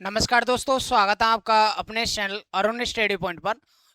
नमस्कार दोस्तों, स्वागत है आपका अपने चैनल अरुण स्टडी पॉइंट पर।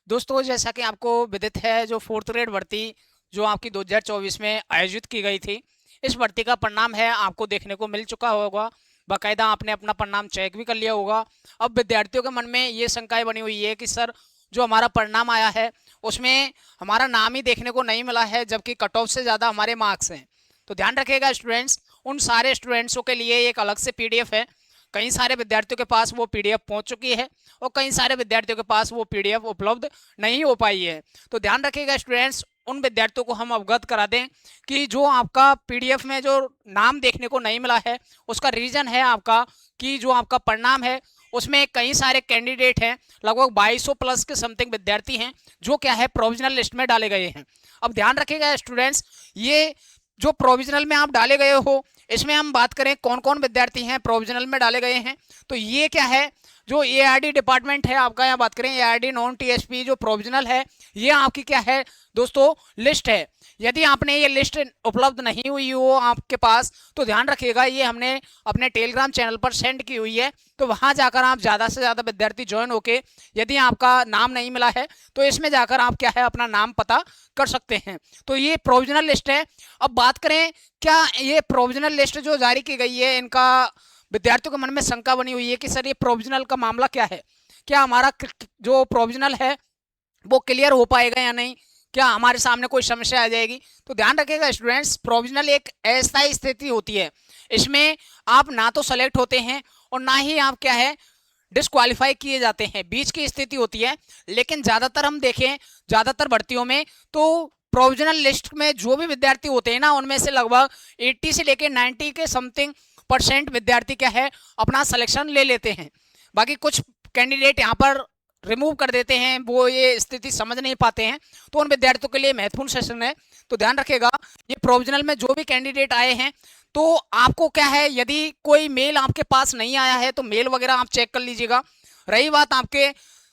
दोस्तों, जैसा कि आपको विदित है, जो फोर्थ ग्रेड भर्ती जो आपकी 2024 में आयोजित की गई थी, इस भर्ती का परिणाम है आपको देखने को मिल चुका होगा। बाकायदा आपने अपना परिणाम चेक भी कर लिया होगा। अब विद्यार्थियों के मन में ये शंकाएं बनी हुई है कि सर, जो हमारा परिणाम आया है उसमें हमारा नाम ही देखने को नहीं मिला है, जबकि कट ऑफ से ज़्यादा हमारे मार्क्स हैं। तो ध्यान रखिएगा स्टूडेंट्स, उन सारे स्टूडेंट्सों के लिए एक अलग से पीडीएफ है। कई सारे विद्यार्थियों के पास वो पीडीएफ पहुंच चुकी है और कई सारे विद्यार्थियों के पास वो पीडीएफ उपलब्ध नहीं हो पाई है। तो ध्यान रखिएगा स्टूडेंट्स, उन विद्यार्थियों को हम अवगत करा दें कि जो आपका पीडीएफ में जो नाम देखने को नहीं मिला है, उसका रीजन है आपका कि जो आपका परिणाम है उसमें कई सारे कैंडिडेट हैं, लगभग 2200 प्लस के समथिंग विद्यार्थी हैं जो क्या है प्रोविजनल लिस्ट में डाले गए हैं। अब ध्यान रखिएगा स्टूडेंट्स, ये जो प्रोविजनल में आप डाले गए हो, इसमें हम बात करें कौन कौन विद्यार्थी हैं प्रोविजनल में डाले गए हैं, तो ये क्या है, जो एआरडी डिपार्टमेंट है आपका, यहाँ बात करें एआरडी नॉन टीएसपी जो प्रोविजनल है, ये आपकी क्या है दोस्तों, लिस्ट है। यदि आपने ये लिस्ट उपलब्ध नहीं हुई हो आपके पास, तो ध्यान रखिएगा, ये हमने अपने टेलीग्राम चैनल पर सेंड की हुई है। तो वहां जाकर आप ज़्यादा से ज़्यादा विद्यार्थी ज्वाइन होके, यदि आपका नाम नहीं मिला है तो इसमें जाकर आप क्या है अपना नाम पता कर सकते हैं। तो ये प्रोविजनल लिस्ट है। अब बात करें, क्या ये प्रोविजनल लिस्ट जो जारी की गई है, इनका विद्यार्थियों के मन में शंका बनी हुई है कि सर, ये प्रोविजनल का मामला क्या है, क्या हमारा जो प्रोविजनल है वो क्लियर हो पाएगा या नहीं, क्या हमारे सामने कोई समस्या आ जाएगी। तो ध्यान रखिएगा स्टूडेंट्स, प्रोविजनल एक ऐसा स्थिति होती है, इसमें आप ना तो सेलेक्ट होते हैं और ना ही आप क्या है डिस्क्वालीफाई किए जाते हैं, बीच की स्थिति होती है। लेकिन ज़्यादातर हम देखें, ज़्यादातर भर्तियों में तो प्रोविजनल लिस्ट में जो भी विद्यार्थी होते हैं ना, उनमें से लगभग 80 से लेकर 90 के समथिंग % विद्यार्थी क्या है अपना सिलेक्शन ले लेते हैं। बाकी कुछ कैंडिडेट यहाँ पर रिमूव कर देते हैं, वो ये स्थिति समझ नहीं पाते हैं, तो उन विद्यार्थियों के लिए महत्वपूर्ण सेशन है। तो ध्यान रखिएगा, ये प्रोविजनल में जो भी कैंडिडेट आए हैं, तो आपको क्या है, यदि कोई मेल आपके पास नहीं आया है तो मेल वगैरह आप चेक कर लीजिएगा। रही बात आपके,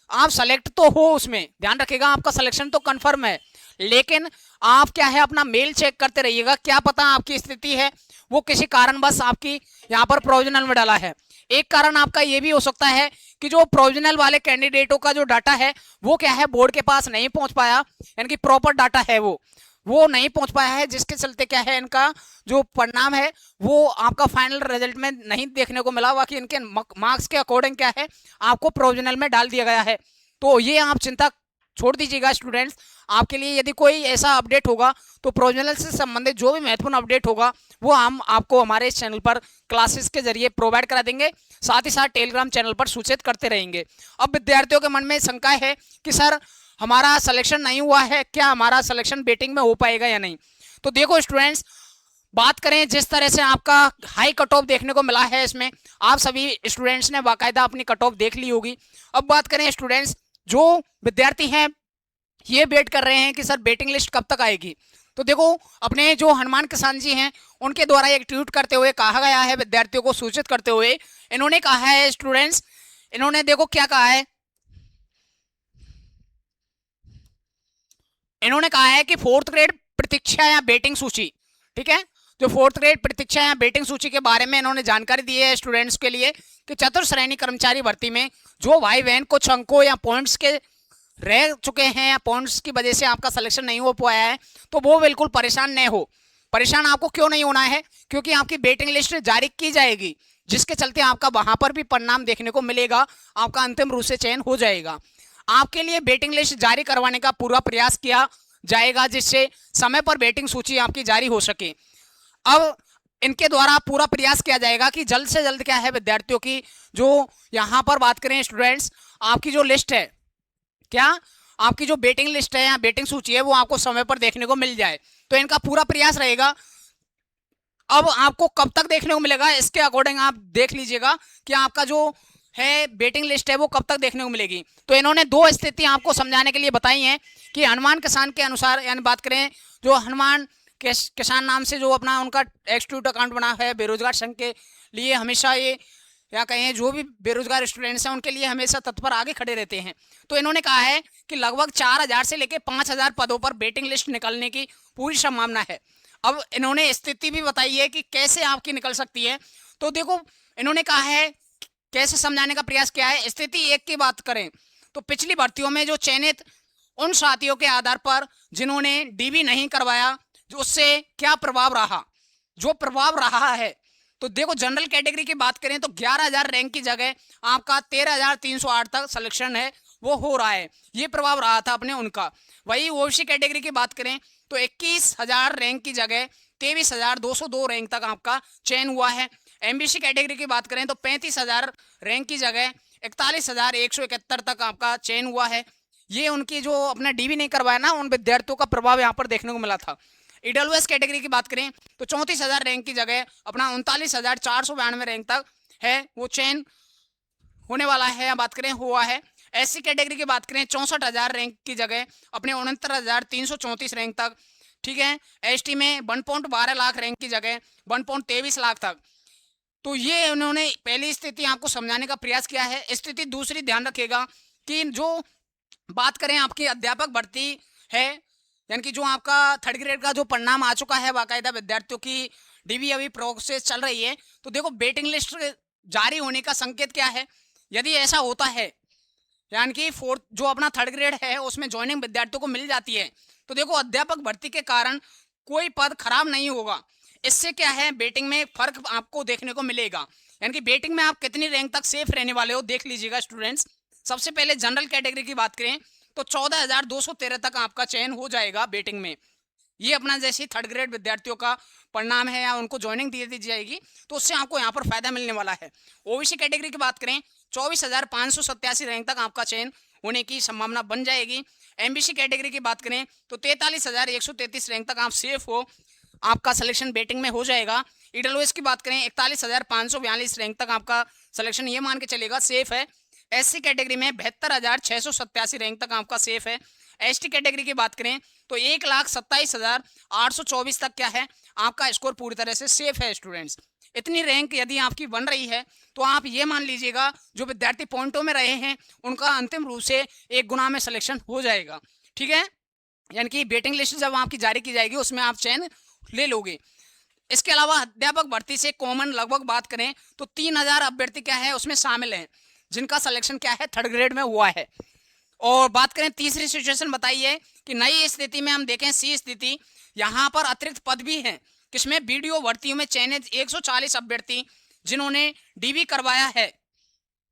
आप सेलेक्ट तो हो उसमें, ध्यान रखिएगा आपका सिलेक्शन तो कंफर्म है, लेकिन आप क्या है अपना मेल चेक करते रहिएगा। क्या पता आपकी स्थिति है वो किसी कारणवश आपकी यहाँ पर प्रोविजनल में डाला है। एक कारण आपका ये भी हो सकता है कि जो प्रोविजनल वाले कैंडिडेटों का जो डाटा है वो क्या है बोर्ड के पास नहीं पहुंच पाया, यानी कि प्रॉपर डाटा है वो नहीं पहुंच पाया है, जिसके चलते क्या है इनका जो परिणाम है वो आपका फाइनल रिजल्ट में नहीं देखने को मिला, बाकी इनके मार्क्स के अकॉर्डिंग क्या है आपको प्रोविजनल में डाल दिया गया है। तो ये आप चिंता छोड़ दीजिएगा स्टूडेंट्स। आपके लिए यदि कोई ऐसा अपडेट होगा तो प्रोविजनल से संबंधित जो भी महत्वपूर्ण अपडेट होगा वो हम आपको हमारे इस चैनल पर क्लासेस के जरिए प्रोवाइड करा देंगे, साथ ही साथ टेलीग्राम चैनल पर सूचित करते रहेंगे। अब विद्यार्थियों के मन में शंका है कि सर, हमारा सिलेक्शन नहीं हुआ है, क्या हमारा सिलेक्शन वेटिंग में हो पाएगा या नहीं। तो देखो स्टूडेंट्स, बात करें जिस तरह से आपका हाई कट ऑफ देखने को मिला है, इसमें आप सभी स्टूडेंट्स ने बाकायदा अपनी कट ऑफ देख ली होगी। अब बात करें स्टूडेंट्स, जो विद्यार्थी हैं ये वेट कर रहे हैं कि सर वेटिंग लिस्ट कब तक आएगी, तो देखो अपने जो हनुमान किसान जी हैं उनके द्वारा एक ट्वीट करते हुए कहा गया है, विद्यार्थियों को सूचित करते हुए इन्होंने कहा है स्टूडेंट्स, इन्होंने देखो क्या कहा है, इन्होंने कहा है कि फोर्थ ग्रेड प्रतीक्षा या वेटिंग सूची, ठीक है, जो फोर्थ ग्रेड प्रतीक्षा या वेटिंग सूची के बारे में इन्होंने जानकारी दी है स्टूडेंट्स के लिए कि चतुर्थ श्रेणी कर्मचारी भर्ती में जो भाई बहन कुछ अंकों या पॉइंट्स के रह चुके हैं या पॉइंट्स की वजह से आपका सिलेक्शन नहीं हो पाया है, तो वो बिल्कुल परेशान नहीं हो। परेशान आपको क्यों नहीं होना है, क्योंकि आपकी वेटिंग लिस्ट जारी की जाएगी, जिसके चलते आपका वहां पर भी परिणाम देखने को मिलेगा, आपका अंतिम रूप से चयन हो जाएगा। आपके लिए वेटिंग लिस्ट जारी करवाने का पूरा प्रयास किया जाएगा, जिससे समय पर वेटिंग सूची आपकी जारी हो सके। अब इनके द्वारा पूरा प्रयास किया जाएगा कि जल्द से जल्द क्या है विद्यार्थियों की जो यहाँ पर बात करें स्टूडेंट्स, आपकी जो लिस्ट है, क्या आपकी जो वेटिंग लिस्ट है या वेटिंग सूची है वो आपको समय पर देखने को मिल जाए। तो इनका पूरा प्रयास रहेगा। अब आपको कब तक देखने को मिलेगा इसके अकॉर्डिंग आप देख लीजिएगा कि आपका जो है वेटिंग लिस्ट है वो कब तक देखने को मिलेगी। तो इन्होंने दो स्थिति आपको समझाने के लिए बताई हैं कि हनुमान किसान के अनुसार, यानी बात करें जो हनुमान किसान नाम से जो अपना उनका एक्सट्यूट अकाउंट बना है बेरोजगार संघ के लिए, हमेशा ये या कहें जो भी बेरोजगार स्टूडेंट्स हैं उनके लिए हमेशा तत्पर आगे खड़े रहते हैं। तो इन्होंने कहा है कि लगभग 4000 से लेकर 5000 पदों पर वेटिंग लिस्ट निकलने की पूरी संभावना है। अब इन्होंने स्थिति भी बताई है कि कैसे आपकी निकल सकती है। तो देखो इन्होंने कहा है कैसे समझाने का प्रयास किया है। स्थिति 1 की बात करें तो पिछली भर्तियों में जो चयनित उन साथियों के आधार पर जिन्होंने डीबी नहीं करवाया, जो उससे क्या प्रभाव रहा, जो प्रभाव रहा है। तो देखो जनरल कैटेगरी की बात करें तो 11,000 रैंक की जगह आपका 13,308 तक सिलेक्शन है वो हो रहा है, ये प्रभाव रहा था अपने उनका। वही ओबीसी कैटेगरी की बात करें तो 21,000 रैंक की जगह 23,202 रैंक तक आपका चयन हुआ है। एमबीसी कैटेगरी की बात करें तो 35,000 रैंक की जगह 41,171 तक आपका चयन हुआ है। ये उनकी जो अपना डीबी नहीं करवाया ना, उन विद्यार्थियों का प्रभाव यहाँ पर देखने को मिला था। ईडब्ल्यूएस कैटेगरी की बात करें तो 34,000 रैंक की जगह अपना 39,492 रैंक तक है वो चयन होने वाला है, या बात करें हुआ है। एससी कैटेगरी की बात करें 64,000 रैंक की जगह अपने 69,334 रैंक तक, ठीक है। एसटी में 1.12 लाख रैंक की जगह 1.23 लाख तक। तो ये उन्होंने पहली स्थिति आपको समझाने का प्रयास किया है। स्थिति दूसरी ध्यान रखिएगा कि जो बात करें आपकी अध्यापक भर्ती है, यानी कि जो आपका 3rd ग्रेड का जो परिणाम आ चुका है, बाकायदा विद्यार्थियों की डीबी अभी प्रोसेस चल रही है। तो देखो वेटिंग लिस्ट जारी होने का संकेत क्या है। यदि ऐसा होता है यानी कि 4th जो अपना 3rd ग्रेड है उसमें ज्वाइनिंग विद्यार्थियों को मिल जाती है, तो देखो अध्यापक भर्ती के कारण कोई पद खराब नहीं होगा। इससे क्या है वेटिंग में फर्क आपको देखने को मिलेगा, यानी कि वेटिंग में आप कितनी रैंक तक सेफ रहने वाले हो देख लीजिएगा स्टूडेंट्स। सबसे पहले जनरल कैटेगरी की बात करें तो 14,213 तक आपका चयन हो जाएगा वेटिंग में। ये अपना जैसे 3rd ग्रेड विद्यार्थियों का परिणाम है या उनको ज्वाइनिंग दे दी जाएगी तो उससे आपको यहाँ पर फायदा मिलने वाला है। ओबीसी कैटेगरी की बात करें 24,587 रैंक तक आपका चयन होने की संभावना बन जाएगी। एमबीसी कैटेगरी की बात करें तो 43,133 रैंक तक आप सेफ हो, आपका सिलेक्शन वेटिंग में हो जाएगा। ईडब्ल्यूएस की बात करें 41,542 रैंक तक आपका सिलेक्शन ये मान के चलेगा सेफ है। एससी कैटेगरी में 72,687 रैंक तक आपका सेफ है। एसटी कैटेगरी की बात करें तो 1,27,824 तक क्या है आपका स्कोर पूरी तरह से सेफ है स्टूडेंट्स। इतनी रैंक यदि आपकी बन रही है तो आप ये मान लीजिएगा जो विद्यार्थी पॉइंटों में रहे हैं उनका अंतिम रूप से 1 गुना में सिलेक्शन हो जाएगा, ठीक है। यानी कि वेटिंग लिस्ट जब आपकी जारी की जाएगी उसमें आप चयन ले लोगे। इसके अलावा अध्यापक भर्ती से कॉमन लगभग बात करें तो 3,000 अभ्यर्थी क्या है उसमें शामिल हैं जिनका सिलेक्शन क्या है 3rd ग्रेड में हुआ है। और बात करें तीसरी सिचुएशन बताइए कि नई स्थिति में हम देखें सी स्थिति, यहाँ पर अतिरिक्त पद भी हैं किसमें वीडियो भर्तियों में चयनित 140 अभ्यर्थी जिन्होंने डीबी करवाया है,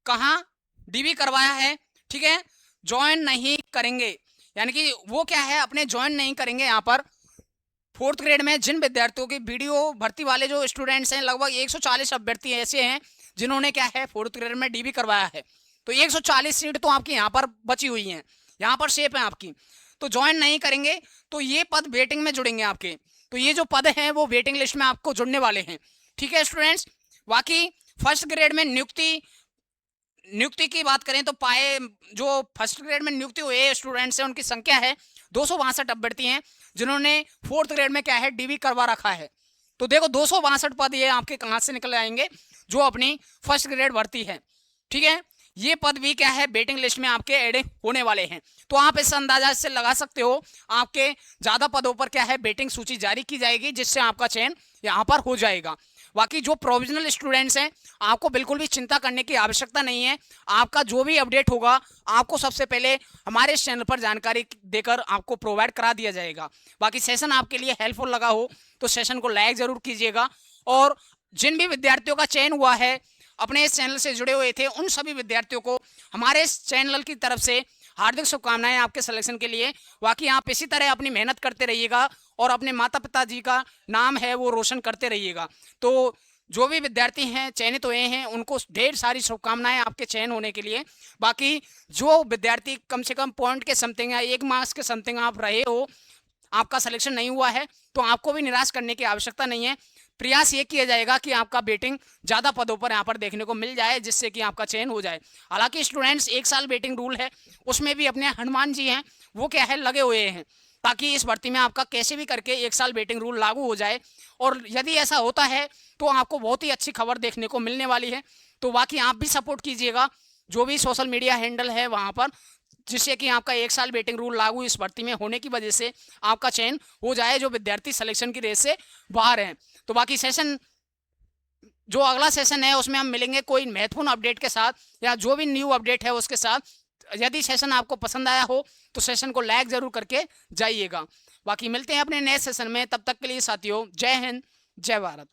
कहाँ डीबी करवाया है, ठीक है, ज्वाइन नहीं करेंगे, यानी कि वो क्या है अपने ज्वाइन नहीं करेंगे। यहाँ पर 4th ग्रेड में जिन विद्यार्थियों की वीडियो भर्ती वाले जो स्टूडेंट्स हैं लगभग 140 अभ्यर्थी ऐसे हैं जिन्होंने क्या है 4th ग्रेड में डीबी करवाया है। तो 140 सीट तो आपकी यहाँ पर बची हुई हैं, यहाँ पर सेफ है आपकी, तो ज्वाइन नहीं करेंगे तो ये पद वेटिंग में जुड़ेंगे आपके। तो ये जो पद हैं वो वेटिंग लिस्ट में आपको जुड़ने वाले हैं, ठीक है स्टूडेंट्स। बाकी 1st ग्रेड में नियुक्ति की बात करें तो पाए जो 1st ग्रेड में नियुक्ति हुए स्टूडेंट्स हैं उनकी संख्या है 262 अभ्यर्थी हैं जिन्होंने 4th ग्रेड में क्या है डीबी करवा रखा है। तो देखो 262 पद ये आपके कहाँ से निकल आएंगे जो अपनी 1st ग्रेड भर्ती है, ठीक है। ये पद भी क्या है वेटिंग लिस्ट में आपके ऐड होने वाले हैं। तो आप इस अंदाजा से लगा सकते हो आपके ज़्यादा पदों पर क्या है वेटिंग सूची जारी की जाएगी जिससे आपका चयन यहाँ पर हो जाएगा। बाकी जो प्रोविजनल स्टूडेंट्स हैं आपको बिल्कुल भी चिंता करने की आवश्यकता नहीं है, आपका जो भी अपडेट होगा आपको सबसे पहले हमारे इस चैनल पर जानकारी देकर आपको प्रोवाइड करा दिया जाएगा। बाकी सेशन आपके लिए हेल्पफुल लगा हो तो सेशन को लाइक ज़रूर कीजिएगा, और जिन भी विद्यार्थियों का चयन हुआ है अपने इस चैनल से जुड़े हुए थे उन सभी विद्यार्थियों को हमारे इस चैनल की तरफ से हार्दिक शुभकामनाएं आपके सिलेक्शन के लिए। बाकी आप इसी तरह अपनी मेहनत करते रहिएगा और अपने माता पिता जी का नाम है वो रोशन करते रहिएगा। तो जो भी विद्यार्थी हैं चयनित हुए हैं उनको ढेर सारी शुभकामनाएं आपके चयन होने के लिए। बाकी जो विद्यार्थी कम से कम पॉइंट के समथिंग या 1 मार्क्स के समथिंग आप रहे हो, आपका सिलेक्शन नहीं हुआ है, तो आपको भी निराश करने की आवश्यकता नहीं है। प्रयास ये किया जाएगा कि आपका वेटिंग ज़्यादा पदों पर यहाँ पर देखने को मिल जाए जिससे कि आपका चयन हो जाए। हालांकि स्टूडेंट्स 1 साल वेटिंग रूल है, उसमें भी अपने हनुमान जी हैं वो क्या है लगे हुए हैं ताकि इस भर्ती में आपका कैसे भी करके 1 साल वेटिंग रूल लागू हो जाए। और यदि ऐसा होता है तो आपको बहुत ही अच्छी खबर देखने को मिलने वाली है। तो बाकी आप भी सपोर्ट कीजिएगा जो भी सोशल मीडिया हैंडल है वहाँ पर, जिससे कि आपका 1 साल वेटिंग रूल लागू इस भर्ती में होने की वजह से आपका चयन हो जाए जो विद्यार्थी सिलेक्शन की रेस से बाहर हैं। तो बाकी सेशन जो अगला सेशन है उसमें हम मिलेंगे कोई महत्वपूर्ण अपडेट के साथ, या जो भी न्यू अपडेट है उसके साथ। यदि सेशन आपको पसंद आया हो तो सेशन को लाइक जरूर करके जाइएगा। बाकी मिलते हैं अपने नए सेशन में, तब तक के लिए साथियों जय हिंद जय भारत।